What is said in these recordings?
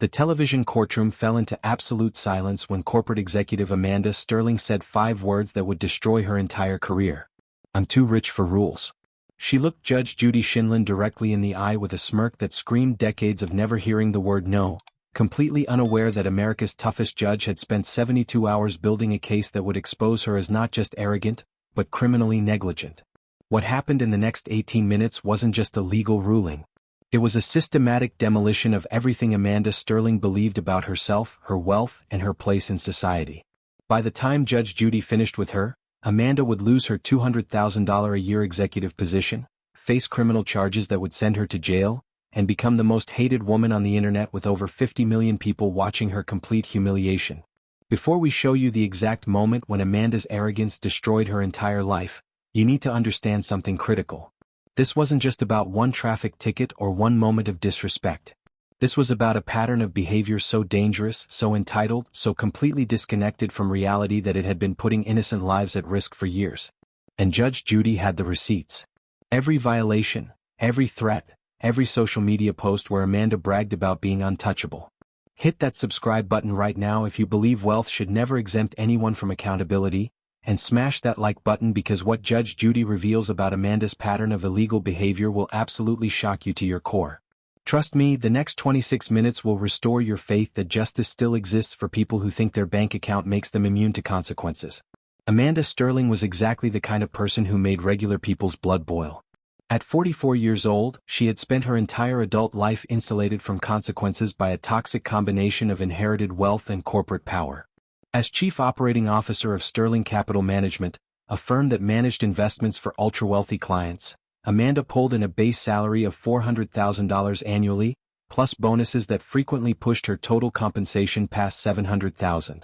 The television courtroom fell into absolute silence when corporate executive Amanda Sterling said 5 words that would destroy her entire career. "I'm too rich for rules." She looked Judge Judy Shinlin directly in the eye with a smirk that screamed decades of never hearing the word no, completely unaware that America's toughest judge had spent 72 hours building a case that would expose her as not just arrogant, but criminally negligent. What happened in the next 18 minutes wasn't just a legal ruling. It was a systematic demolition of everything Amanda Sterling believed about herself, her wealth, and her place in society. By the time Judge Judy finished with her, Amanda would lose her $200,000 a year executive position, face criminal charges that would send her to jail, and become the most hated woman on the internet with over 50 million people watching her complete humiliation. Before we show you the exact moment when Amanda's arrogance destroyed her entire life, you need to understand something critical. This wasn't just about one traffic ticket or one moment of disrespect. This was about a pattern of behavior so dangerous, so entitled, so completely disconnected from reality that it had been putting innocent lives at risk for years. And Judge Judy had the receipts. Every violation, every threat, every social media post where Amanda bragged about being untouchable. Hit that subscribe button right now if you believe wealth should never exempt anyone from accountability, and smash that like button because what Judge Judy reveals about Amanda's pattern of illegal behavior will absolutely shock you to your core. Trust me, the next 26 minutes will restore your faith that justice still exists for people who think their bank account makes them immune to consequences. Amanda Sterling was exactly the kind of person who made regular people's blood boil. At 44 years old, she had spent her entire adult life insulated from consequences by a toxic combination of inherited wealth and corporate power. As Chief Operating Officer of Sterling Capital Management, a firm that managed investments for ultra-wealthy clients, Amanda pulled in a base salary of $400,000 annually, plus bonuses that frequently pushed her total compensation past $700,000.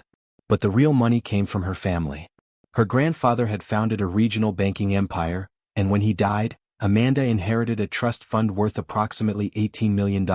But the real money came from her family. Her grandfather had founded a regional banking empire, and when he died, Amanda inherited a trust fund worth approximately $18 million.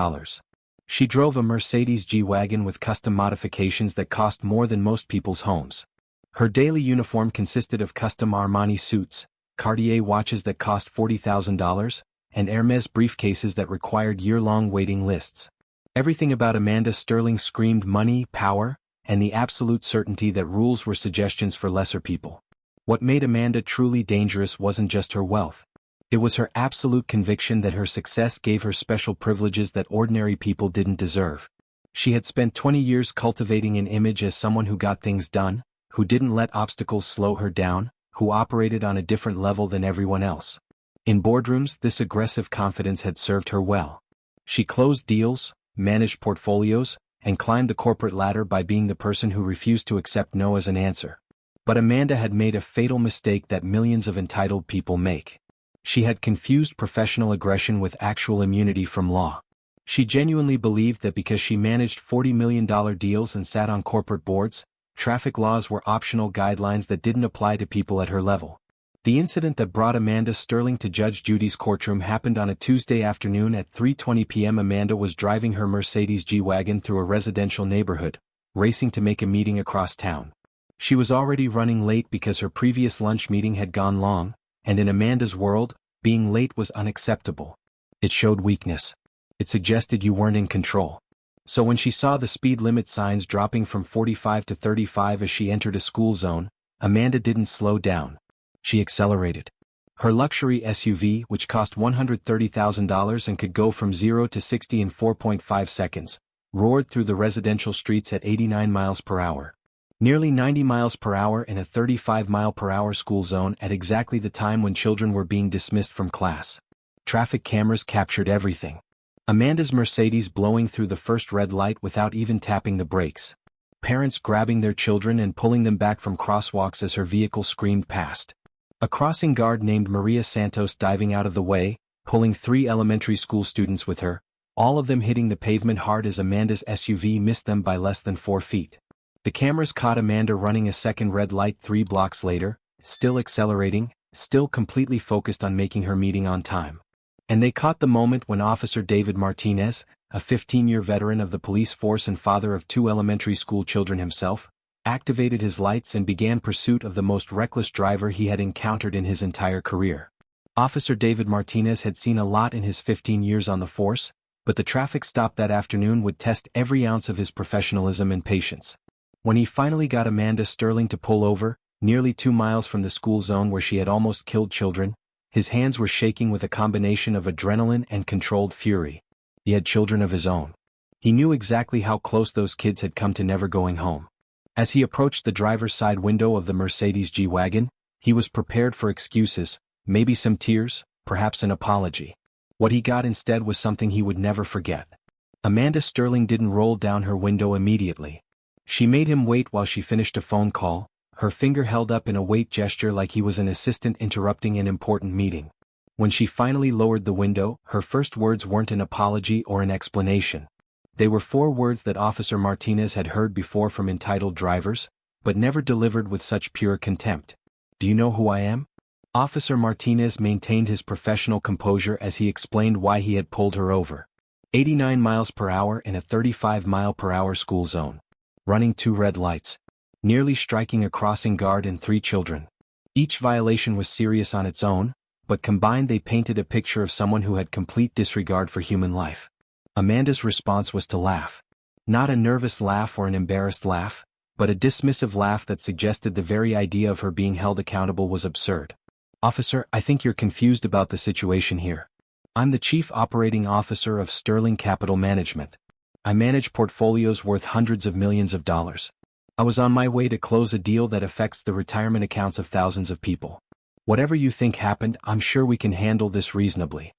She drove a Mercedes G-Wagon with custom modifications that cost more than most people's homes. Her daily uniform consisted of custom Armani suits, Cartier watches that cost $40,000, and Hermes briefcases that required year-long waiting lists. Everything about Amanda Sterling screamed money, power, and the absolute certainty that rules were suggestions for lesser people. What made Amanda truly dangerous wasn't just her wealth. It was her absolute conviction that her success gave her special privileges that ordinary people didn't deserve. She had spent 20 years cultivating an image as someone who got things done, who didn't let obstacles slow her down, who operated on a different level than everyone else. In boardrooms, this aggressive confidence had served her well. She closed deals, managed portfolios, and climbed the corporate ladder by being the person who refused to accept no as an answer. But Amanda had made a fatal mistake that millions of entitled people make. She had confused professional aggression with actual immunity from law. She genuinely believed that because she managed $40 million deals and sat on corporate boards, traffic laws were optional guidelines that didn't apply to people at her level. The incident that brought Amanda Sterling to Judge Judy's courtroom happened on a Tuesday afternoon at 3:20 p.m. Amanda was driving her Mercedes G-Wagon through a residential neighborhood, racing to make a meeting across town. She was already running late because her previous lunch meeting had gone long, and in Amanda's world, being late was unacceptable. It showed weakness. It suggested you weren't in control. So when she saw the speed limit signs dropping from 45 to 35 as she entered a school zone, Amanda didn't slow down. She accelerated. Her luxury SUV, which cost $130,000 and could go from 0 to 60 in 4.5 seconds, roared through the residential streets at 89 miles per hour. Nearly 90 miles per hour in a 35-mile-per-hour school zone at exactly the time when children were being dismissed from class. Traffic cameras captured everything. Amanda's Mercedes blowing through the first red light without even tapping the brakes. Parents grabbing their children and pulling them back from crosswalks as her vehicle screamed past. A crossing guard named Maria Santos diving out of the way, pulling 3 elementary school students with her, all of them hitting the pavement hard as Amanda's SUV missed them by less than 4 feet. The cameras caught Amanda running a second red light 3 blocks later, still accelerating, still completely focused on making her meeting on time. And they caught the moment when Officer David Martinez, a 15-year veteran of the police force and father of 2 elementary school children himself, activated his lights and began pursuit of the most reckless driver he had encountered in his entire career. Officer David Martinez had seen a lot in his 15 years on the force, But the traffic stop that afternoon would test every ounce of his professionalism and patience. When he finally got Amanda Sterling to pull over, nearly 2 miles from the school zone where she had almost killed children, his hands were shaking with a combination of adrenaline and controlled fury. He had children of his own. He knew exactly how close those kids had come to never going home. As he approached the driver's side window of the Mercedes G-Wagon, he was prepared for excuses, maybe some tears, perhaps an apology. What he got instead was something he would never forget. Amanda Sterling didn't roll down her window immediately. She made him wait while she finished a phone call, her finger held up in a wait gesture like he was an assistant interrupting an important meeting. When she finally lowered the window, her first words weren't an apology or an explanation. They were 4 words that Officer Martinez had heard before from entitled drivers, but never delivered with such pure contempt. "Do you know who I am?" Officer Martinez maintained his professional composure as he explained why he had pulled her over. 89 miles per hour in a 35-mile-per-hour school zone. Running 2 red lights. Nearly striking a crossing guard and 3 children. Each violation was serious on its own, but combined they painted a picture of someone who had complete disregard for human life. Amanda's response was to laugh. Not a nervous laugh or an embarrassed laugh, but a dismissive laugh that suggested the very idea of her being held accountable was absurd. "Officer, I think you're confused about the situation here. I'm the Chief Operating Officer of Sterling Capital Management. I manage portfolios worth hundreds of millions of dollars. I was on my way to close a deal that affects the retirement accounts of thousands of people. Whatever you think happened, I'm sure we can handle this reasonably."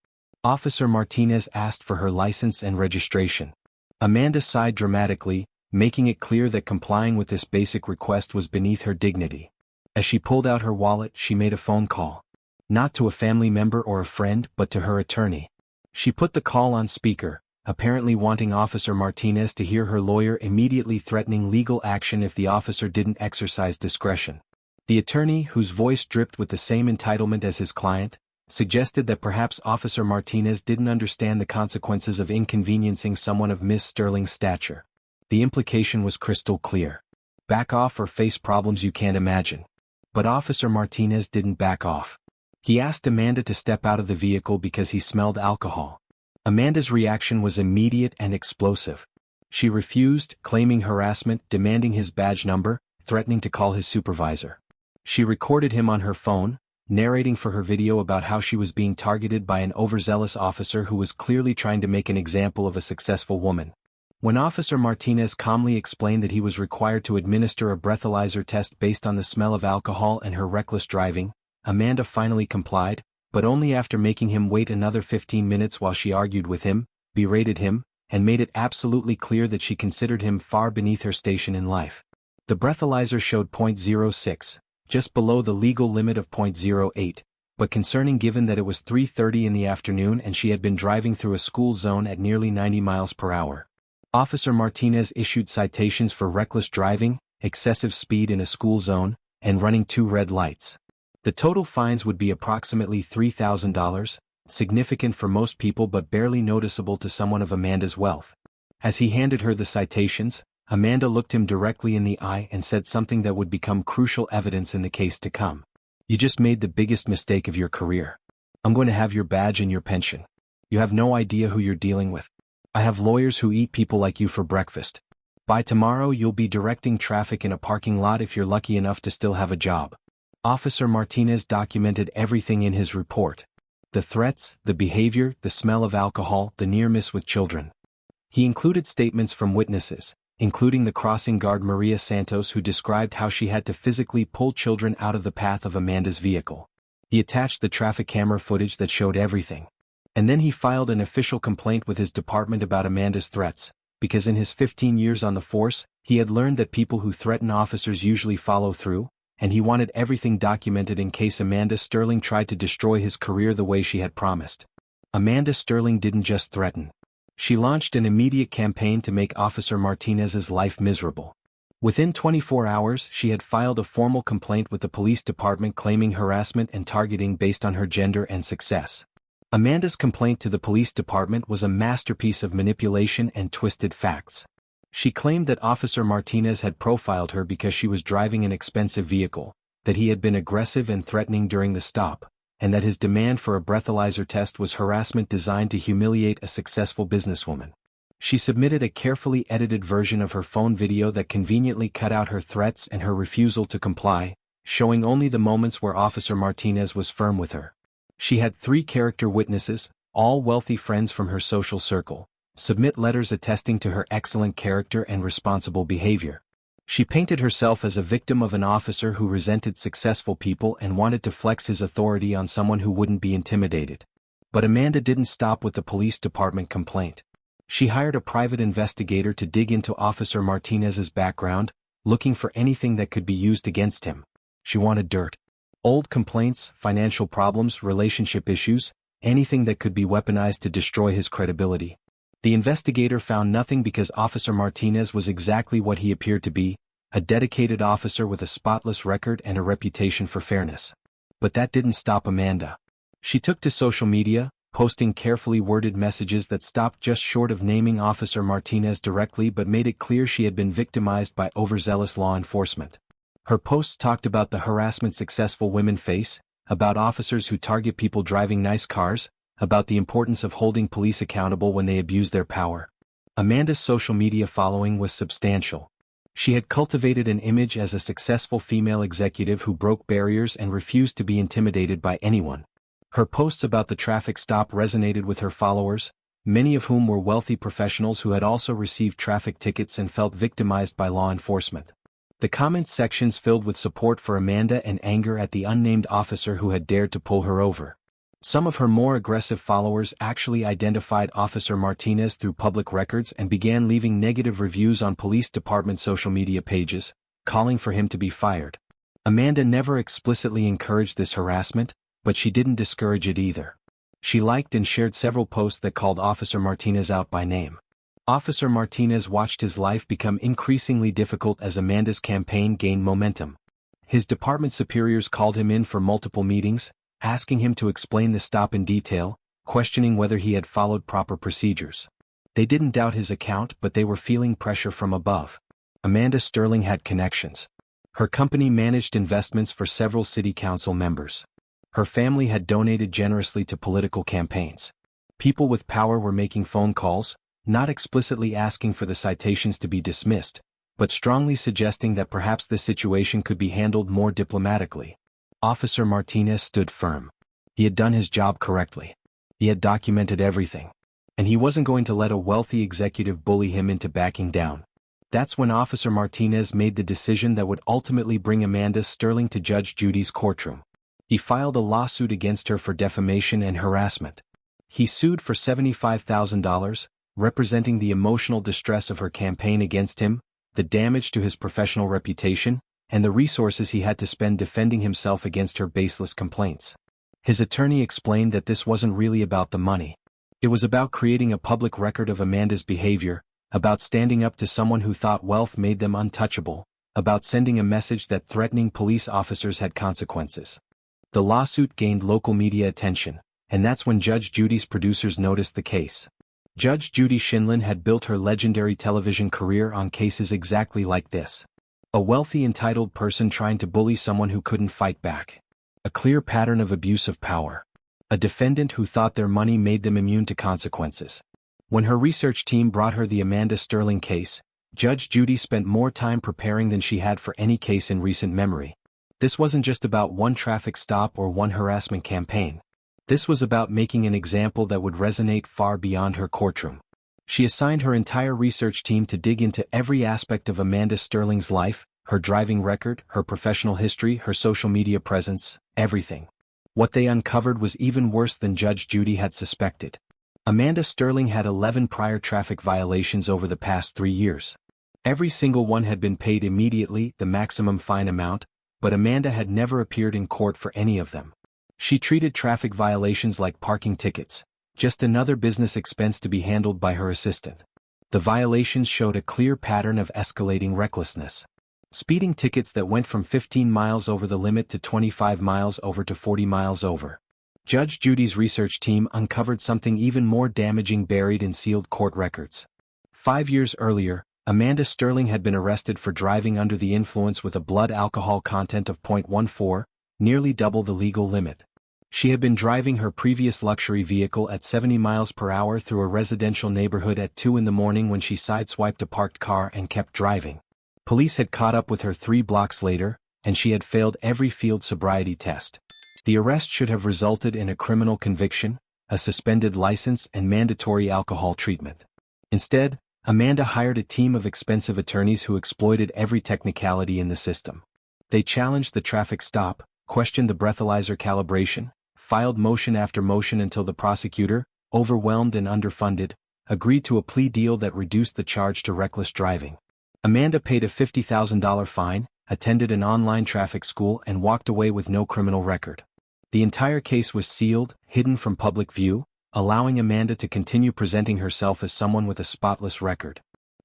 Officer Martinez asked for her license and registration. Amanda sighed dramatically, making it clear that complying with this basic request was beneath her dignity. As she pulled out her wallet, she made a phone call. Not to a family member or a friend, but to her attorney. She put the call on speaker, apparently wanting Officer Martinez to hear her lawyer immediately threatening legal action if the officer didn't exercise discretion. The attorney, whose voice dripped with the same entitlement as his client, suggested that perhaps Officer Martinez didn't understand the consequences of inconveniencing someone of Miss Sterling's stature. The implication was crystal clear. Back off or face problems you can't imagine. But Officer Martinez didn't back off. He asked Amanda to step out of the vehicle because he smelled alcohol. Amanda's reaction was immediate and explosive. She refused, claiming harassment, demanding his badge number, threatening to call his supervisor. She recorded him on her phone, narrating for her video about how she was being targeted by an overzealous officer who was clearly trying to make an example of a successful woman. When Officer Martinez calmly explained that he was required to administer a breathalyzer test based on the smell of alcohol and her reckless driving, Amanda finally complied, but only after making him wait another 15 minutes while she argued with him, berated him, and made it absolutely clear that she considered him far beneath her station in life. The breathalyzer showed .06. Just below the legal limit of .08, but concerning given that it was 3:30 in the afternoon and she had been driving through a school zone at nearly 90 miles per hour. Officer Martinez issued citations for reckless driving, excessive speed in a school zone, and running 2 red lights. The total fines would be approximately $3,000, significant for most people but barely noticeable to someone of Amanda's wealth. As he handed her the citations, Amanda looked him directly in the eye and said something that would become crucial evidence in the case to come. "You just made the biggest mistake of your career. I'm going to have your badge and your pension. You have no idea who you're dealing with. I have lawyers who eat people like you for breakfast. By tomorrow you'll be directing traffic in a parking lot if you're lucky enough to still have a job." Officer Martinez documented everything in his report. The threats, the behavior, the smell of alcohol, the near miss with children. He included statements from witnesses, including the crossing guard Maria Santos, who described how she had to physically pull children out of the path of Amanda's vehicle. He attached the traffic camera footage that showed everything. And then he filed an official complaint with his department about Amanda's threats, because in his 15 years on the force, he had learned that people who threaten officers usually follow through, and he wanted everything documented in case Amanda Sterling tried to destroy his career the way she had promised. Amanda Sterling didn't just threaten. She launched an immediate campaign to make Officer Martinez's life miserable. Within 24 hours, she had filed a formal complaint with the police department claiming harassment and targeting based on her gender and success. Amanda's complaint to the police department was a masterpiece of manipulation and twisted facts. She claimed that Officer Martinez had profiled her because she was driving an expensive vehicle, that he had been aggressive and threatening during the stop, and that his demand for a breathalyzer test was harassment designed to humiliate a successful businesswoman. She submitted a carefully edited version of her phone video that conveniently cut out her threats and her refusal to comply, showing only the moments where Officer Martinez was firm with her. She had 3 character witnesses, all wealthy friends from her social circle, submit letters attesting to her excellent character and responsible behavior. She painted herself as a victim of an officer who resented successful people and wanted to flex his authority on someone who wouldn't be intimidated. But Amanda didn't stop with the police department complaint. She hired a private investigator to dig into Officer Martinez's background, looking for anything that could be used against him. She wanted dirt. Old complaints, financial problems, relationship issues, anything that could be weaponized to destroy his credibility. The investigator found nothing because Officer Martinez was exactly what he appeared to be, a dedicated officer with a spotless record and a reputation for fairness. But that didn't stop Amanda. She took to social media, posting carefully worded messages that stopped just short of naming Officer Martinez directly but made it clear she had been victimized by overzealous law enforcement. Her posts talked about the harassment successful women face, about officers who target people driving nice cars, about the importance of holding police accountable when they abuse their power. Amanda's social media following was substantial. She had cultivated an image as a successful female executive who broke barriers and refused to be intimidated by anyone. Her posts about the traffic stop resonated with her followers, many of whom were wealthy professionals who had also received traffic tickets and felt victimized by law enforcement. The comments sections filled with support for Amanda and anger at the unnamed officer who had dared to pull her over. Some of her more aggressive followers actually identified Officer Martinez through public records and began leaving negative reviews on police department social media pages, calling for him to be fired. Amanda never explicitly encouraged this harassment, but she didn't discourage it either. She liked and shared several posts that called Officer Martinez out by name. Officer Martinez watched his life become increasingly difficult as Amanda's campaign gained momentum. His department superiors called him in for multiple meetings, asking him to explain the stop in detail, questioning whether he had followed proper procedures. They didn't doubt his account, but they were feeling pressure from above. Amanda Sterling had connections. Her company managed investments for several city council members. Her family had donated generously to political campaigns. People with power were making phone calls, not explicitly asking for the citations to be dismissed, but strongly suggesting that perhaps the situation could be handled more diplomatically. Officer Martinez stood firm. He had done his job correctly. He had documented everything. And he wasn't going to let a wealthy executive bully him into backing down. That's when Officer Martinez made the decision that would ultimately bring Amanda Sterling to Judge Judy's courtroom. He filed a lawsuit against her for defamation and harassment. He sued for $75,000, representing the emotional distress of her campaign against him, the damage to his professional reputation, and the resources he had to spend defending himself against her baseless complaints. His attorney explained that this wasn't really about the money. It was about creating a public record of Amanda's behavior, about standing up to someone who thought wealth made them untouchable, about sending a message that threatening police officers had consequences. The lawsuit gained local media attention, and that's when Judge Judy's producers noticed the case. Judge Judy Shinlin had built her legendary television career on cases exactly like this. A wealthy entitled person trying to bully someone who couldn't fight back. A clear pattern of abuse of power. A defendant who thought their money made them immune to consequences. When her research team brought her the Amanda Sterling case, Judge Judy spent more time preparing than she had for any case in recent memory. This wasn't just about one traffic stop or one harassment campaign. This was about making an example that would resonate far beyond her courtroom. She assigned her entire research team to dig into every aspect of Amanda Sterling's life, her driving record, her professional history, her social media presence, everything. What they uncovered was even worse than Judge Judy had suspected. Amanda Sterling had 11 prior traffic violations over the past 3 years. Every single one had been paid immediately, the maximum fine amount, but Amanda had never appeared in court for any of them. She treated traffic violations like parking tickets, just another business expense to be handled by her assistant. The violations showed a clear pattern of escalating recklessness. Speeding tickets that went from 15 miles over the limit to 25 miles over to 40 miles over. Judge Judy's research team uncovered something even more damaging buried in sealed court records. 5 years earlier, Amanda Sterling had been arrested for driving under the influence with a blood alcohol content of 0.14, nearly double the legal limit. She had been driving her previous luxury vehicle at 70 miles per hour through a residential neighborhood at 2 in the morning when she sideswiped a parked car and kept driving. Police had caught up with her 3 blocks later, and she had failed every field sobriety test. The arrest should have resulted in a criminal conviction, a suspended license and mandatory alcohol treatment. Instead, Amanda hired a team of expensive attorneys who exploited every technicality in the system. They challenged the traffic stop, questioned the breathalyzer calibration, filed motion after motion until the prosecutor, overwhelmed and underfunded, agreed to a plea deal that reduced the charge to reckless driving. Amanda paid a $50,000 fine, attended an online traffic school and walked away with no criminal record. The entire case was sealed, hidden from public view, allowing Amanda to continue presenting herself as someone with a spotless record.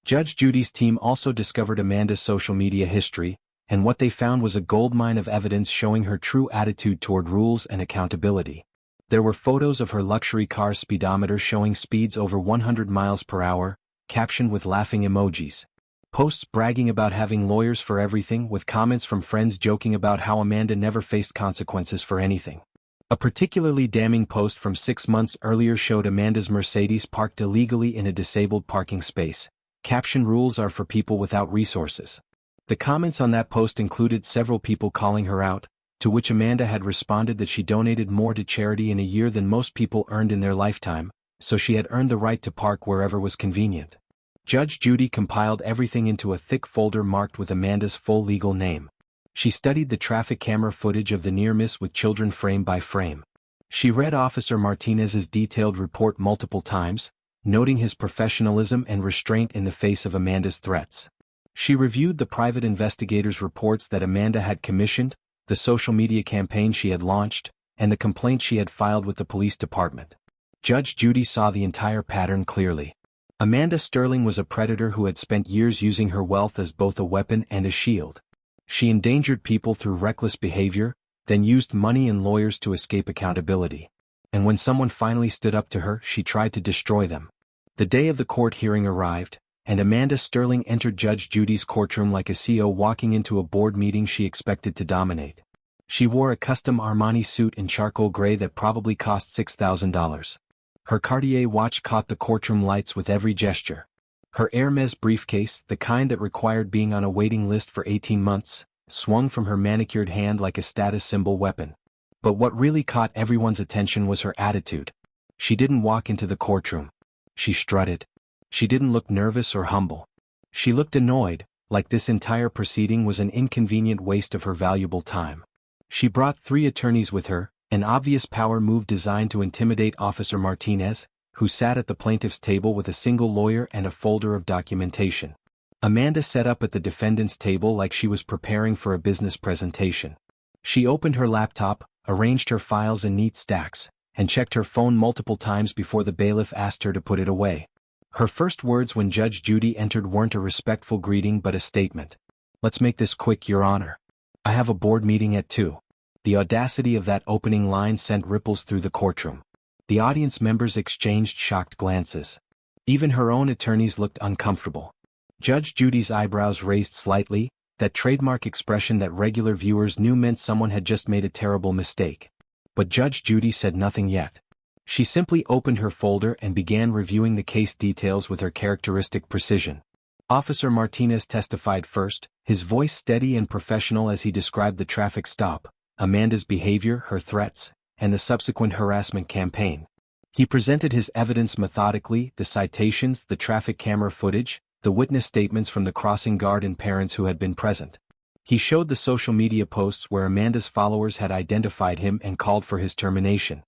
Judge Judy's team also discovered Amanda's social media history, and what they found was a goldmine of evidence showing her true attitude toward rules and accountability. There were photos of her luxury car's speedometer showing speeds over 100 miles per hour, captioned with laughing emojis. Posts bragging about having lawyers for everything, with comments from friends joking about how Amanda never faced consequences for anything. A particularly damning post from 6 months earlier showed Amanda's Mercedes parked illegally in a disabled parking space. Caption: "Rules are for people without resources." The comments on that post included several people calling her out, to which Amanda had responded that she donated more to charity in a year than most people earned in their lifetime, so she had earned the right to park wherever was convenient. Judge Judy compiled everything into a thick folder marked with Amanda's full legal name. She studied the traffic camera footage of the near miss with children frame by frame. She read Officer Martinez's detailed report multiple times, noting his professionalism and restraint in the face of Amanda's threats. She reviewed the private investigators' reports that Amanda had commissioned, the social media campaign she had launched, and the complaint she had filed with the police department. Judge Judy saw the entire pattern clearly. Amanda Sterling was a predator who had spent years using her wealth as both a weapon and a shield. She endangered people through reckless behavior, then used money and lawyers to escape accountability. And when someone finally stood up to her, she tried to destroy them. The day of the court hearing arrived, and Amanda Sterling entered Judge Judy's courtroom like a CEO walking into a board meeting she expected to dominate. She wore a custom Armani suit in charcoal gray that probably cost $6,000. Her Cartier watch caught the courtroom lights with every gesture. Her Hermes briefcase, the kind that required being on a waiting list for 18 months, swung from her manicured hand like a status symbol weapon. But what really caught everyone's attention was her attitude. She didn't walk into the courtroom. She strutted. She didn't look nervous or humble. She looked annoyed, like this entire proceeding was an inconvenient waste of her valuable time. She brought 3 attorneys with her, an obvious power move designed to intimidate Officer Martinez, who sat at the plaintiff's table with a single lawyer and a folder of documentation. Amanda sat up at the defendant's table like she was preparing for a business presentation. She opened her laptop, arranged her files in neat stacks, and checked her phone multiple times before the bailiff asked her to put it away. Her first words when Judge Judy entered weren't a respectful greeting but a statement. "Let's make this quick, Your Honor. I have a board meeting at 2. The audacity of that opening line sent ripples through the courtroom. The audience members exchanged shocked glances. Even her own attorneys looked uncomfortable. Judge Judy's eyebrows raised slightly, that trademark expression that regular viewers knew meant someone had just made a terrible mistake. But Judge Judy said nothing yet. She simply opened her folder and began reviewing the case details with her characteristic precision. Officer Martinez testified first, his voice steady and professional as he described the traffic stop, Amanda's behavior, her threats, and the subsequent harassment campaign. He presented his evidence methodically, the citations, the traffic camera footage, the witness statements from the crossing guard and parents who had been present. He showed the social media posts where Amanda's followers had identified him and called for his termination.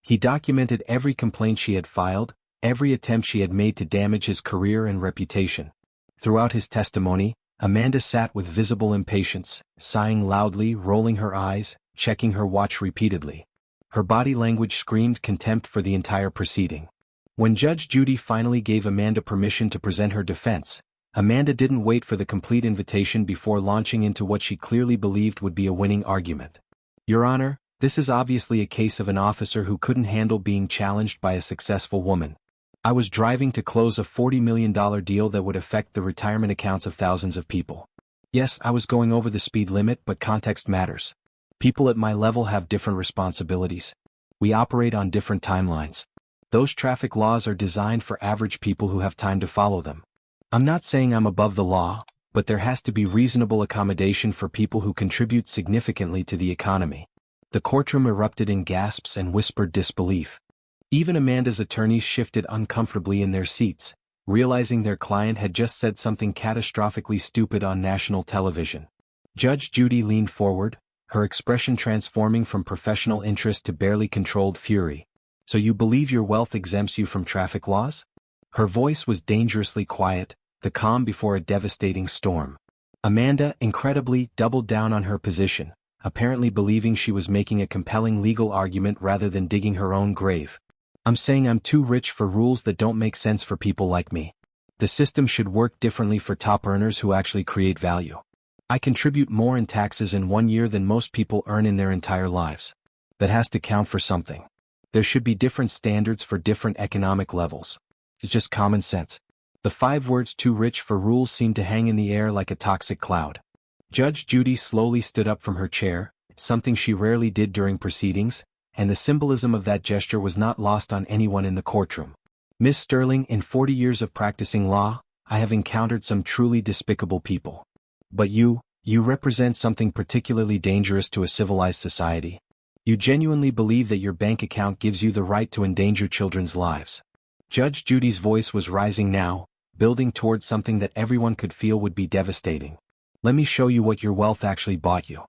He documented every complaint she had filed, every attempt she had made to damage his career and reputation. Throughout his testimony, Amanda sat with visible impatience, sighing loudly, rolling her eyes, checking her watch repeatedly. Her body language screamed contempt for the entire proceeding. When Judge Judy finally gave Amanda permission to present her defense, Amanda didn't wait for the complete invitation before launching into what she clearly believed would be a winning argument. "Your Honor, this is obviously a case of an officer who couldn't handle being challenged by a successful woman. I was driving to close a $40 million deal that would affect the retirement accounts of thousands of people. Yes, I was going over the speed limit, but context matters. People at my level have different responsibilities. We operate on different timelines. Those traffic laws are designed for average people who have time to follow them. I'm not saying I'm above the law, but there has to be reasonable accommodation for people who contribute significantly to the economy. The courtroom erupted in gasps and whispered disbelief. Even Amanda's attorneys shifted uncomfortably in their seats, realizing their client had just said something catastrophically stupid on national television. Judge Judy leaned forward, her expression transforming from professional interest to barely controlled fury. So you believe your wealth exempts you from traffic laws? Her voice was dangerously quiet, the calm before a devastating storm. Amanda, incredibly, doubled down on her position, apparently believing she was making a compelling legal argument rather than digging her own grave. I'm saying I'm too rich for rules that don't make sense for people like me. The system should work differently for top earners who actually create value. I contribute more in taxes in 1 year than most people earn in their entire lives. That has to count for something. There should be different standards for different economic levels. It's just common sense. The 5 words "too rich for rules" seemed to hang in the air like a toxic cloud. Judge Judy slowly stood up from her chair, something she rarely did during proceedings, and the symbolism of that gesture was not lost on anyone in the courtroom. Miss Sterling, in 40 years of practicing law, I have encountered some truly despicable people. But you represent something particularly dangerous to a civilized society. You genuinely believe that your bank account gives you the right to endanger children's lives. Judge Judy's voice was rising now, building towards something that everyone could feel would be devastating. Let me show you what your wealth actually bought you.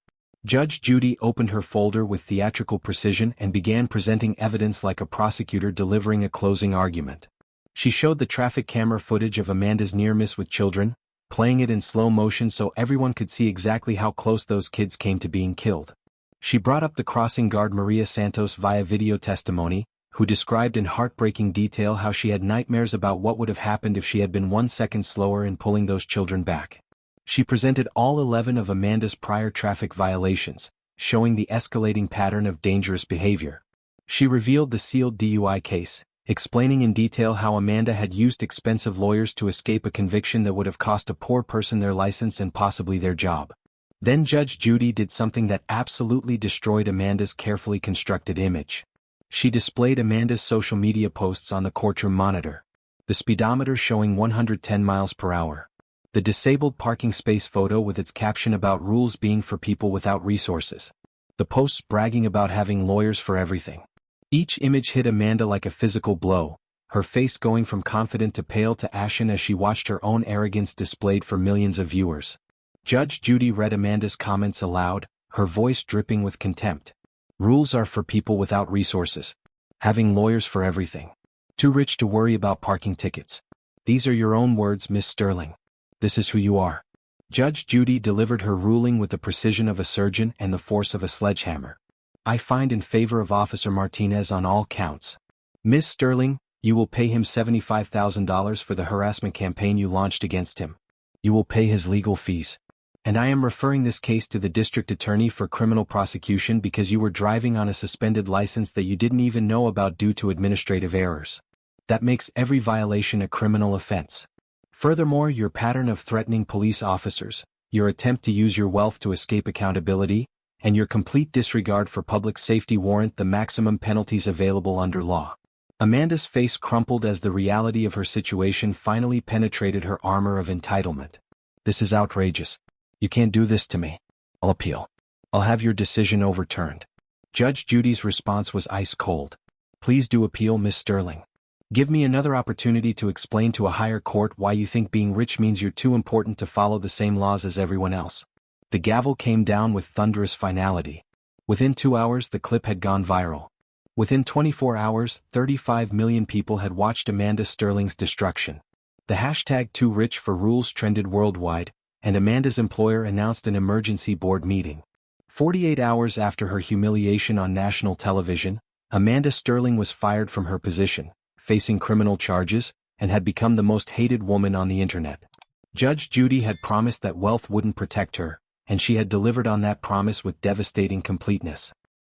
Judge Judy opened her folder with theatrical precision and began presenting evidence like a prosecutor delivering a closing argument. She showed the traffic camera footage of Amanda's near miss with children, playing it in slow motion so everyone could see exactly how close those kids came to being killed. She brought up the crossing guard Maria Santos via video testimony, who described in heartbreaking detail how she had nightmares about what would have happened if she had been 1 second slower in pulling those children back. She presented all 11 of Amanda's prior traffic violations, showing the escalating pattern of dangerous behavior. She revealed the sealed DUI case, explaining in detail how Amanda had used expensive lawyers to escape a conviction that would have cost a poor person their license and possibly their job. Then Judge Judy did something that absolutely destroyed Amanda's carefully constructed image. She displayed Amanda's social media posts on the courtroom monitor. The speedometer showing 110 miles per hour. The disabled parking space photo with its caption about rules being for people without resources. The posts bragging about having lawyers for everything. Each image hit Amanda like a physical blow, her face going from confident to pale to ashen as she watched her own arrogance displayed for millions of viewers. Judge Judy read Amanda's comments aloud, her voice dripping with contempt. Rules are for people without resources. Having lawyers for everything. Too rich to worry about parking tickets. These are your own words, Miss Sterling. This is who you are. Judge Judy delivered her ruling with the precision of a surgeon and the force of a sledgehammer. I find in favor of Officer Martinez on all counts. Miss Sterling, you will pay him $75,000 for the harassment campaign you launched against him. You will pay his legal fees. And I am referring this case to the district attorney for criminal prosecution because you were driving on a suspended license that you didn't even know about due to administrative errors. That makes every violation a criminal offense. Furthermore, your pattern of threatening police officers, your attempt to use your wealth to escape accountability, and your complete disregard for public safety warrant the maximum penalties available under law. Amanda's face crumpled as the reality of her situation finally penetrated her armor of entitlement. This is outrageous. You can't do this to me. I'll appeal. I'll have your decision overturned. Judge Judy's response was ice cold. Please do appeal, Miss Sterling. Give me another opportunity to explain to a higher court why you think being rich means you're too important to follow the same laws as everyone else. The gavel came down with thunderous finality. Within 2 hours the clip had gone viral. Within 24 hours, 35 million people had watched Amanda Sterling's destruction. The hashtag #TooRichForRules trended worldwide, and Amanda's employer announced an emergency board meeting. 48 hours after her humiliation on national television, Amanda Sterling was fired from her position, facing criminal charges, and had become the most hated woman on the internet. Judge Judy had promised that wealth wouldn't protect her, and she had delivered on that promise with devastating completeness.